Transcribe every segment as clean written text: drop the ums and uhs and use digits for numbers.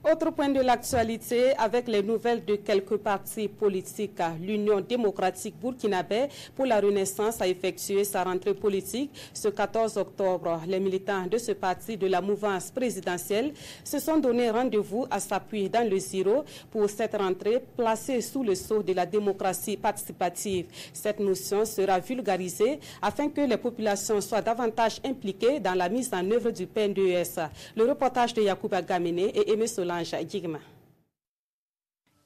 Autre point de l'actualité, avec les nouvelles de quelques partis politiques, l'Union démocratique burkinabé pour la Renaissance a effectué sa rentrée politique ce 14 octobre. Les militants de ce parti de la mouvance présidentielle se sont donné rendez-vous à s'appuyer dans le Ziro pour cette rentrée placée sous le sceau de la démocratie participative. Cette notion sera vulgarisée afin que les populations soient davantage impliquées dans la mise en œuvre du PNDES. Le reportage de Yacouba Gamené et Aimé Solange.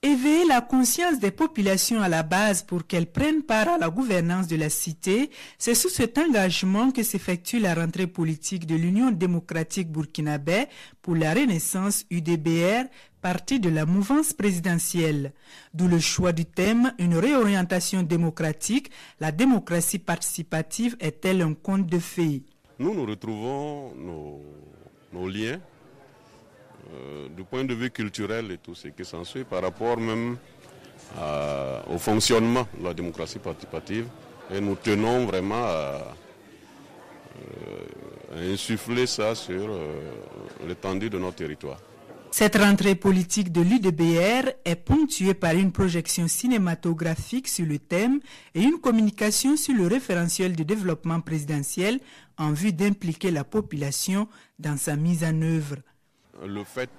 Éveiller la conscience des populations à la base pour qu'elles prennent part à la gouvernance de la cité, c'est sous cet engagement que s'effectue la rentrée politique de l'Union démocratique burkinabé pour la Renaissance UDBR, parti de la mouvance présidentielle. D'où le choix du thème « Une réorientation démocratique, la démocratie participative est-elle un conte de fées ?» Nous retrouvons nos liens du point de vue culturel et tout ce qui s'ensuit par rapport même au fonctionnement de la démocratie participative. Et nous tenons vraiment à insuffler ça sur l'étendue de notre territoire. Cette rentrée politique de l'UDBR est ponctuée par une projection cinématographique sur le thème et une communication sur le référentiel de développement présidentiel en vue d'impliquer la population dans sa mise en œuvre. Le fait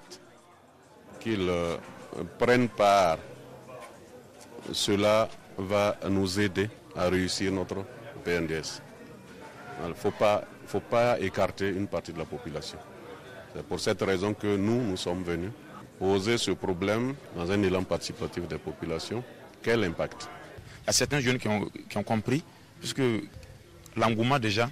qu'ils prennent part, cela va nous aider à réussir notre PNDES. Il ne faut pas écarter une partie de la population. C'est pour cette raison que nous sommes venus poser ce problème dans un élan participatif des populations. Quel impact? Il y a certains jeunes qui ont compris, puisque l'engouement déjà,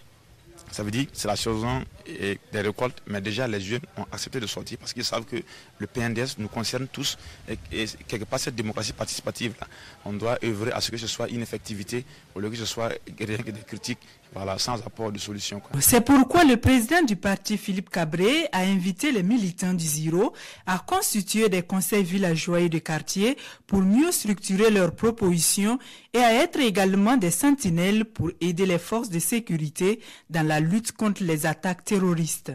ça veut dire que c'est la saison des récoltes, mais déjà les jeunes ont accepté de sortir parce qu'ils savent que le PNDES nous concerne tous et quelque part cette démocratie participative, là, on doit œuvrer à ce que ce soit une effectivité au lieu que ce soit rien que des critiques, voilà, sans apport de solution. C'est pourquoi le président du parti, Philippe Cabré, a invité les militants du Ziro à constituer des conseils villageois et de quartier pour mieux structurer leurs propositions et à être également des sentinelles pour aider les forces de sécurité dans la lutte contre les attaques terroristes.